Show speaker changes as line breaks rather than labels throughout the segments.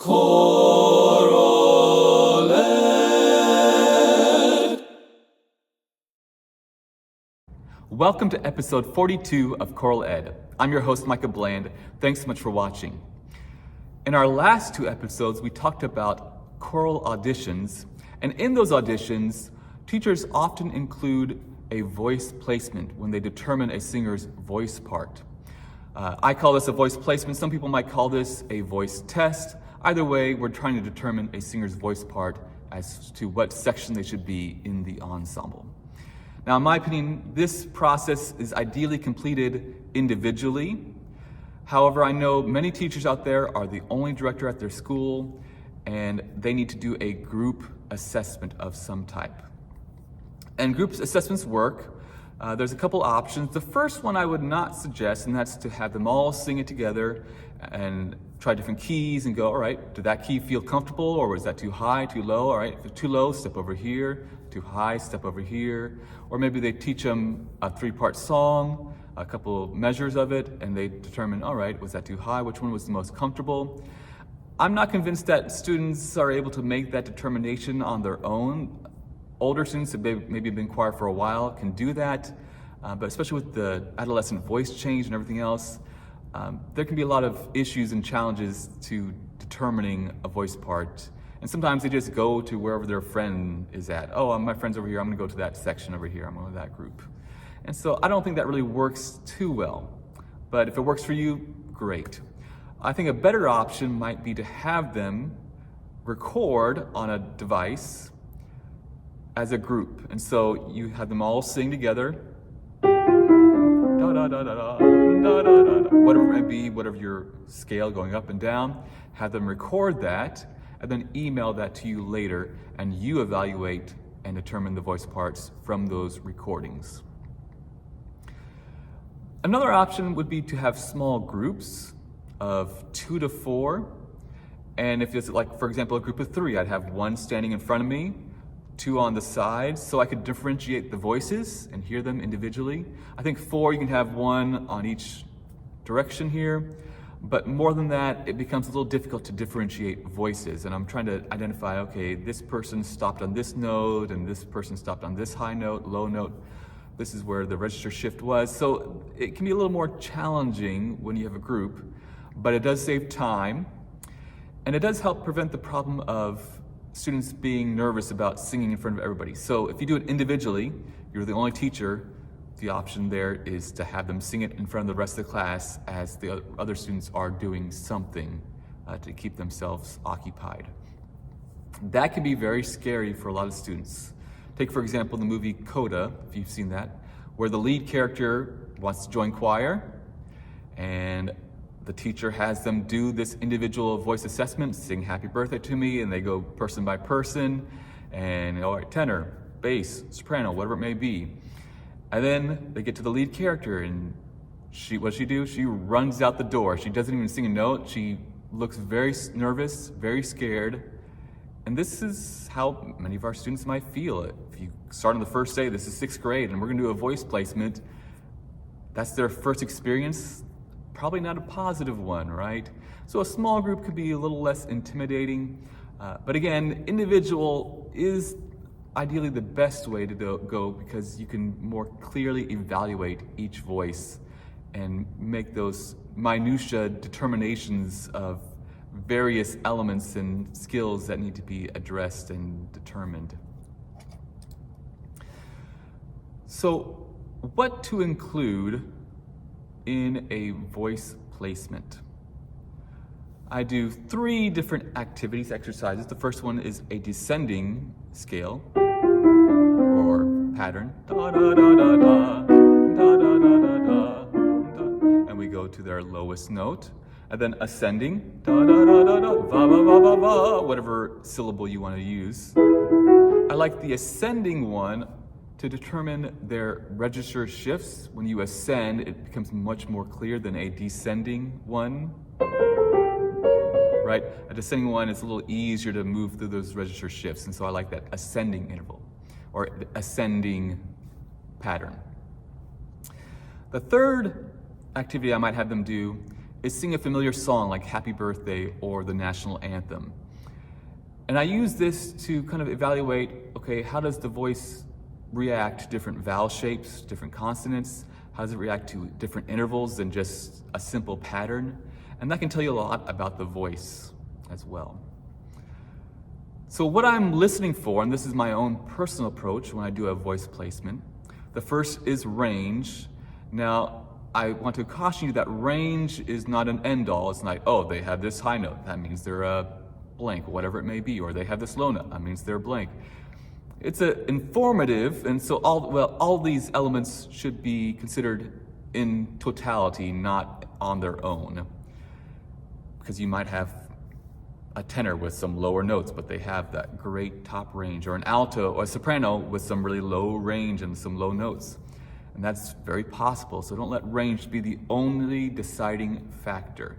ChoralEd.
Welcome to episode 42 of ChoralEd. I'm your host, Micah Bland. Thanks so much for watching. In our last two episodes, we talked about choral auditions, and in those auditions, teachers often include a voice placement when they determine a singer's voice part. I call this a voice placement. Some people might call this a voice test. Either way, we're trying to determine a singer's voice part as to what section they should be in the ensemble. Now, in my opinion, this process is ideally completed individually. However, I know many teachers out there are the only director at their school, and they need to do a group assessment of some type. And group assessments work. There's a couple options. The first one I would not suggest, and that's to have them all sing it together and try different keys and go, all right, did that key feel comfortable, or was that too high, too low? All right, if it's too low, step over here. Too high, step over here. Or maybe they teach them a 3-part song, a couple measures of it, and they determine, all right, was that too high? Which one was the most comfortable? I'm not convinced that students are able to make that determination on their own. Older students that maybe been in choir for a while can do that, but especially with the adolescent voice change and everything else, there can be a lot of issues and challenges to determining a voice part. And sometimes they just go to wherever their friend is at. Oh, my friend's over here, I'm gonna go to that section over here, I'm going to that group. And so I don't think that really works too well. But if it works for you, great. I think a better option might be to have them record on a device as a group. And so you have them all sing together, da da da da da, da da da, whatever it may be, whatever your scale going up and down, have them record that, and then email that to you later, and you evaluate and determine the voice parts from those recordings. Another option would be to have small groups of 2 to 4, and if it's like, for example, a group of 3, I'd have 1 standing in front of me, 2 on the sides, so I could differentiate the voices and hear them individually. I think 4, you can have 1 on each direction here, but more than that, it becomes a little difficult to differentiate voices, and I'm trying to identify, okay, this person stopped on this note, and this person stopped on this high note, low note. This is where the register shift was. So it can be a little more challenging when you have a group, but it does save time, and it does help prevent the problem of students being nervous about singing in front of everybody. So if you do it individually, you're the only teacher, the option there is to have them sing it in front of the rest of the class as the other students are doing something to keep themselves occupied. That can be very scary for a lot of students. Take, for example, the movie Coda, if you've seen that, where the lead character wants to join choir, and the teacher has them do this individual voice assessment, sing Happy Birthday to Me, and they go person by person, and all right, tenor, bass, soprano, whatever it may be. And then they get to the lead character, and what does she do? She runs out the door. She doesn't even sing a note. She looks very nervous, very scared. And this is how many of our students might feel. If you start on the first day, this is 6th grade, and we're gonna do a voice placement, that's their first experience, probably not a positive one, right? So a small group could be a little less intimidating, but again, individual is ideally the best way to go because you can more clearly evaluate each voice and make those minutia determinations of various elements and skills that need to be addressed and determined. So, what to include in a voice placement? I do 3 different activities, exercises. The first one is a descending scale or pattern, da da da da da, da da da da da, and we go to their lowest note, and then ascending, da da da da da, va va va va va, whatever syllable you want to use. I like the ascending one to determine their register shifts. When you ascend, it becomes much more clear than a descending one. Right? A descending one is a little easier to move through those register shifts, and so I like that ascending interval or ascending pattern. The third activity I might have them do is sing a familiar song like Happy Birthday or the national anthem. And I use this to kind of evaluate, okay, how does the voice react to different vowel shapes, different consonants? How does it react to different intervals than just a simple pattern? And that can tell you a lot about the voice as well. So what I'm listening for, and this is my own personal approach when I do a voice placement, the first is range. Now, I want to caution you that range is not an end-all. It's not, oh, they have this high note, that means they're a blank, whatever it may be, or they have this low note, that means they're blank. It's informative, and so all these elements should be considered in totality, not on their own. Because you might have a tenor with some lower notes, but they have that great top range, or an alto or a soprano with some really low range and some low notes. And that's very possible, so don't let range be the only deciding factor.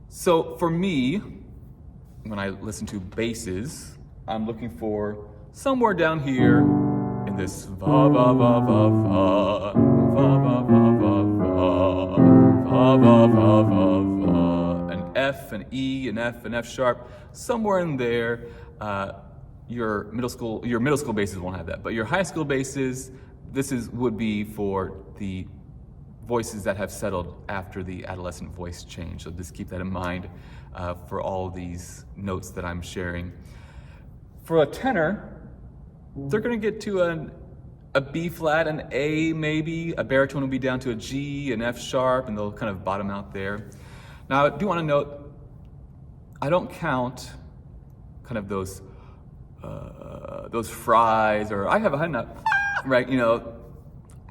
So for me, when I listen to basses, I'm looking for somewhere down here in this va va va va va va va va va va va va va va, an F, an E, an F, an F sharp, somewhere in there. Your middle school basses won't have that, but your high school basses, would be for the voices that have settled after the adolescent voice change. So just keep that in mind for all these notes that I'm sharing. For a tenor, they're going to get to a B flat, an A maybe, a baritone will be down to a G, an F sharp, and they'll kind of bottom out there. Now, I do want to note, I don't count kind of those fries, or I have a high note, right?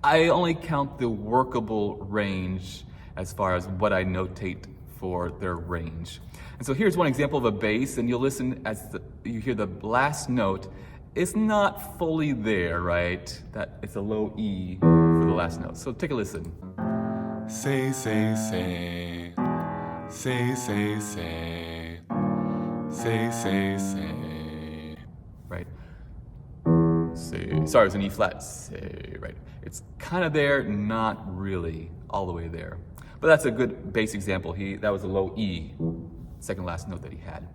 I only count the workable range as far as what I notate for their range. And so here's one example of a bass, and you'll listen as you hear the last note. It's not fully there, right? That it's a low E for the last note. So take a listen.
Say, say, say. Say, say, say. Say, say, say.
Right? Say. Sorry, it was an E flat. Say, right? It's kind of there, not really all the way there. But that's a good bass example. That was a low E, second last note that he had.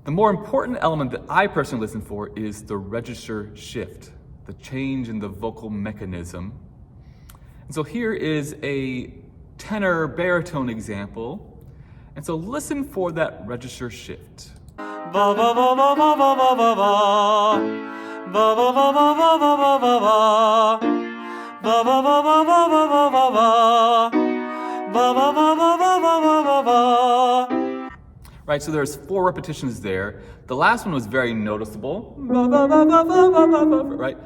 The more important element that I personally listen for is the register shift, the change in the vocal mechanism. And so here is a tenor baritone example. And so listen for that register shift.
Ba ba ba ba ba ba ba ba ba. Ba ba ba ba ba ba ba ba ba. Ba ba ba ba ba ba ba ba ba. Ba ba ba ba ba ba ba ba.
Right, so there's 4 repetitions there. The last one was very noticeable. Ba ba ba ba ba ba ba ba. Right?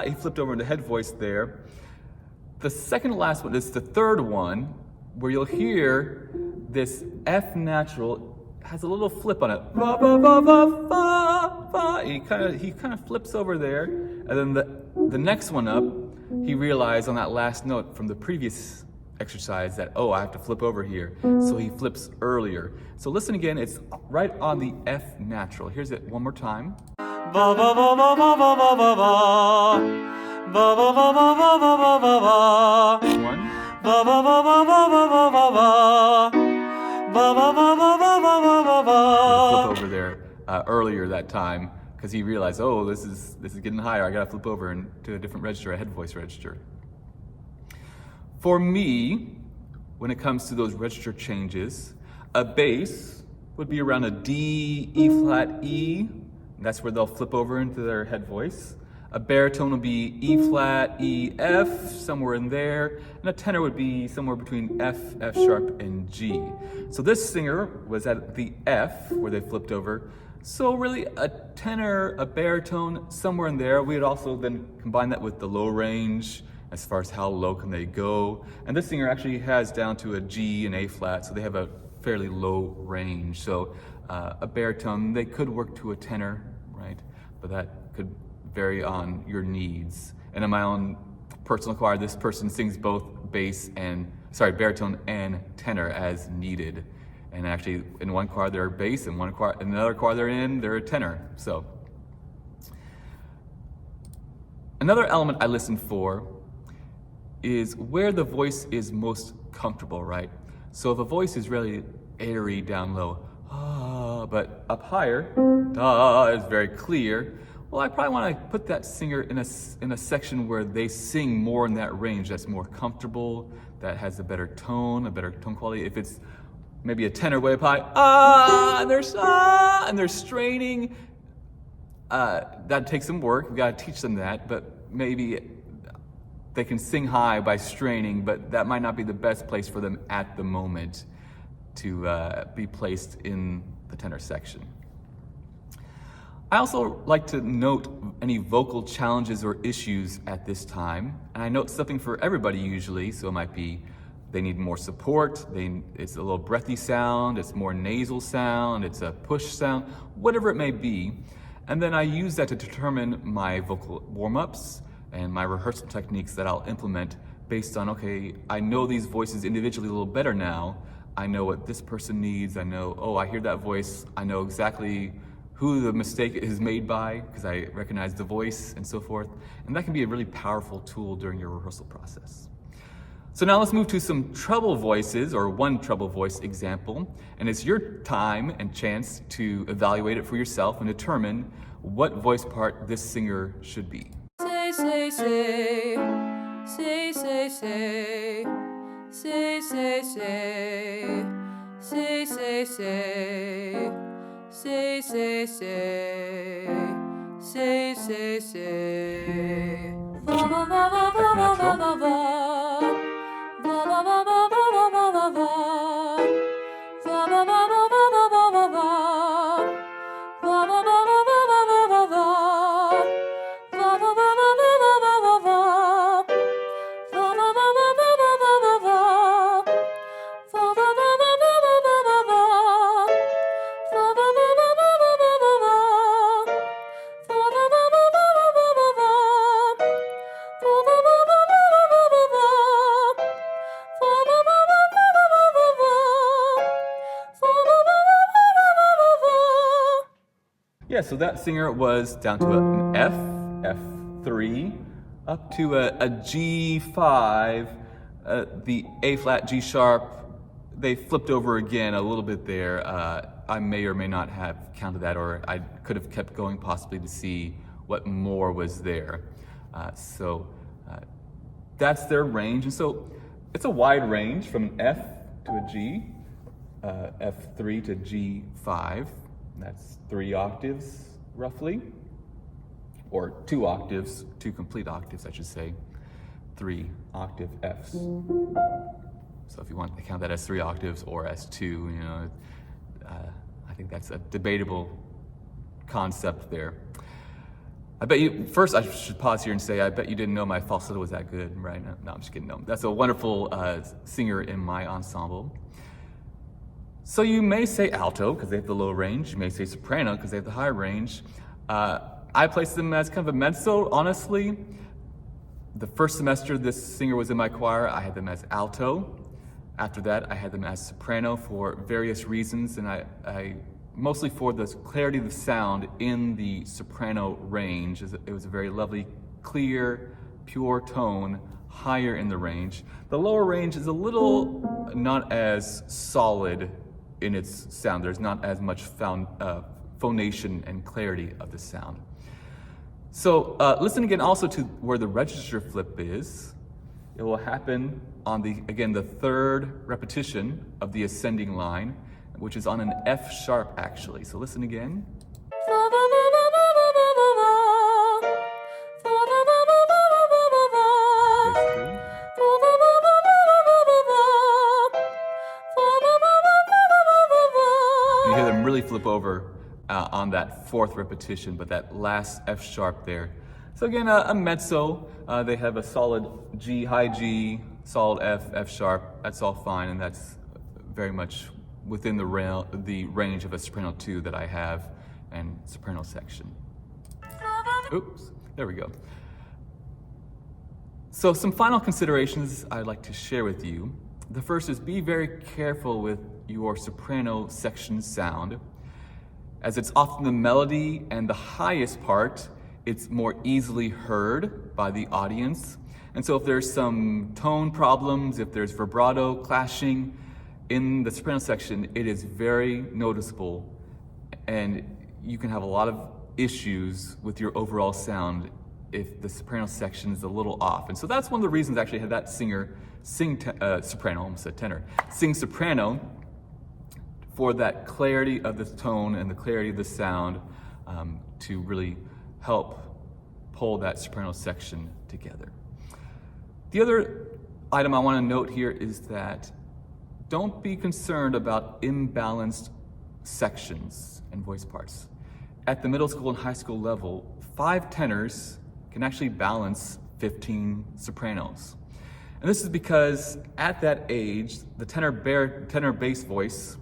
He flipped over into head voice there. The second to last one is the third one, where you'll hear this F natural has a little flip on it. Ba ba ba ba ba ba. He kind of flips over there, and then the next one up, he realized on that last note from the previous exercise that, oh, I have to flip over here. So he flips earlier. So listen again, it's right on the F natural. Here's it one more time.
Ba ba ba ba ba ba ba ba ba. Ba ba ba ba ba ba ba ba ba.
One.
Ba ba ba ba ba ba ba ba ba. Ba ba ba ba ba ba ba ba ba.
Flip over there earlier that time because he realized, oh, this is getting higher. I gotta flip over to a different register, a head voice register. For me, when it comes to those register changes, a bass would be around a D, E flat, E. That's where they'll flip over into their head voice. A baritone would be E flat, E, F, somewhere in there. And a tenor would be somewhere between F, F sharp, and G. So this singer was at the F, where they flipped over. So really a tenor, a baritone, somewhere in there. We would also then combine that with the low range, as far as how low can they go. And this singer actually has down to a G and A flat, so they have a fairly low range. So a baritone, they could work to a tenor, right? But that could vary on your needs. And in my own personal choir, this person sings both baritone and tenor as needed. And actually in one choir they're bass, and in another choir they're a tenor. So another element I listen for is where the voice is most comfortable, right? So if a voice is really airy down low, but up higher, da is very clear, well, I probably want to put that singer in a section where they sing more in that range that's more comfortable, that has a better tone quality. If it's maybe a tenor way up high, and they're straining, that takes some work. We got to teach them that, but maybe they can sing high by straining, but that might not be the best place for them at the moment to be placed in the tenor section. I also like to note any vocal challenges or issues at this time, and I note something for everybody usually, so it might be they need more support, it's a little breathy sound, it's more nasal sound, it's a push sound, whatever it may be. And then I use that to determine my vocal warm-ups and my rehearsal techniques that I'll implement based on, okay, I know these voices individually a little better now. I know what this person needs. I know, I hear that voice. I know exactly who the mistake is made by because I recognize the voice and so forth. And that can be a really powerful tool during your rehearsal process. So now let's move to some treble voices, or one treble voice example. And it's your time and chance to evaluate it for yourself and determine what voice part this singer should be.
Say, say, say, say, say, say, say, say, say, say, say, say, say, say, say, say, say, va va va va va va va va va va va va va va va va va
Yeah, so that singer was down to an F, F3, up to a G5, the A flat, G sharp. They flipped over again a little bit there. I may or may not have counted that, or I could have kept going possibly to see what more was there. That's their range. And so it's a wide range from an F to a G, F3 to G5. That's 3 octaves, roughly, or 2 octaves, 2 complete octaves, I should say, 3 octave Fs. So if you want to count that as 3 octaves or as 2, I think that's a debatable concept there. I bet you, first I should pause here and say, I bet you didn't know my falsetto was that good, right? No, I'm just kidding, no. That's a wonderful singer in my ensemble. So you may say alto, because they have the low range. You may say soprano, because they have the high range. I place them as kind of a mezzo, honestly. The first semester this singer was in my choir, I had them as alto. After that, I had them as soprano for various reasons, and I mostly for the clarity of the sound in the soprano range. It was a very lovely, clear, pure tone, higher in the range. The lower range is a little not as solid in its sound. There's not as much phonation and clarity of the sound. So listen again also to where the register flip is. It will happen on the 3rd repetition of the ascending line, which is on an F sharp actually. So listen again. You hear them really flip over on that 4th repetition, but that last F sharp there. So again, a mezzo. They have a solid G, high G, solid F, F sharp. That's all fine, and that's very much within the range of a soprano 2 that I have and soprano section. Oops, there we go. So some final considerations I'd like to share with you. The first is be very careful with your soprano section sound, as it's often the melody and the highest part. It's more easily heard by the audience. And so if there's some tone problems, if there's vibrato clashing in the soprano section, it is very noticeable, and you can have a lot of issues with your overall sound if the soprano section is a little off. And so that's one of the reasons I actually had that singer sing soprano, almost said tenor, sing soprano, for that clarity of the tone and the clarity of the sound, to really help pull that soprano section together. The other item I want to note here is that don't be concerned about imbalanced sections and voice parts. At the middle school and high school level, 5 tenors can actually balance 15 sopranos. And this is because at that age, the tenor bass voice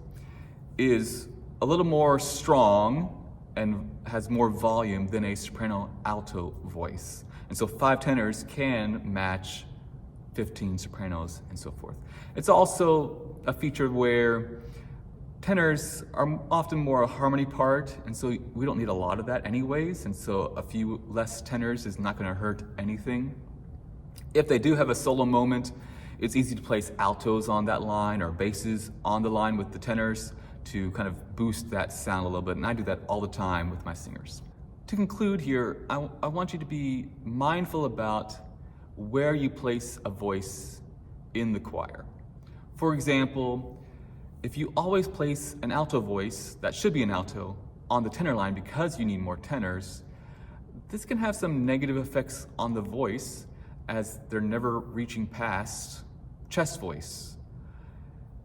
is a little more strong and has more volume than a soprano alto voice. And so 5 tenors can match 15 sopranos and so forth. It's also a feature where tenors are often more a harmony part, and so we don't need a lot of that anyways, and so a few less tenors is not going to hurt anything. If they do have a solo moment, it's easy to place altos on that line or basses on the line with the tenors to kind of boost that sound a little bit, and I do that all the time with my singers. To conclude here, I want you to be mindful about where you place a voice in the choir. For example, if you always place an alto voice, that should be an alto, on the tenor line because you need more tenors, this can have some negative effects on the voice as they're never reaching past chest voice.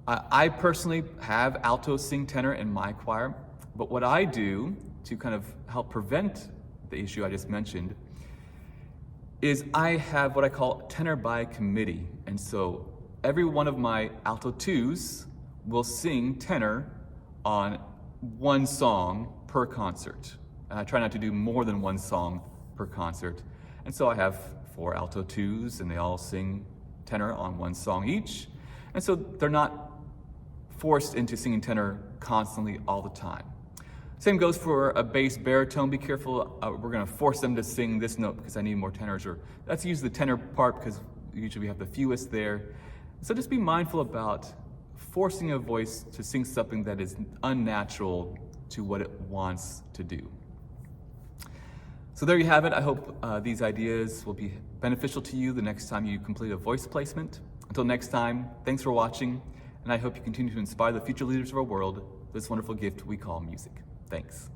I personally have altos sing tenor in my choir, but what I do to kind of help prevent the issue I just mentioned is I have what I call tenor by committee. And so every one of my alto 2s will sing tenor on one song per concert. And I try not to do more than one song per concert. And so I have 4 alto 2s, and they all sing tenor on one song each. And so they're not forced into singing tenor constantly all the time. Same goes for a bass baritone. Be careful, we're gonna force them to sing this note because I need more tenors, or that's usually the tenor part because usually we have the fewest there. So just be mindful about forcing a voice to sing something that is unnatural to what it wants to do. So there you have it. I hope these ideas will be beneficial to you the next time you complete a voice placement. Until next time, thanks for watching, and I hope you continue to inspire the future leaders of our world with this wonderful gift we call music. Thanks.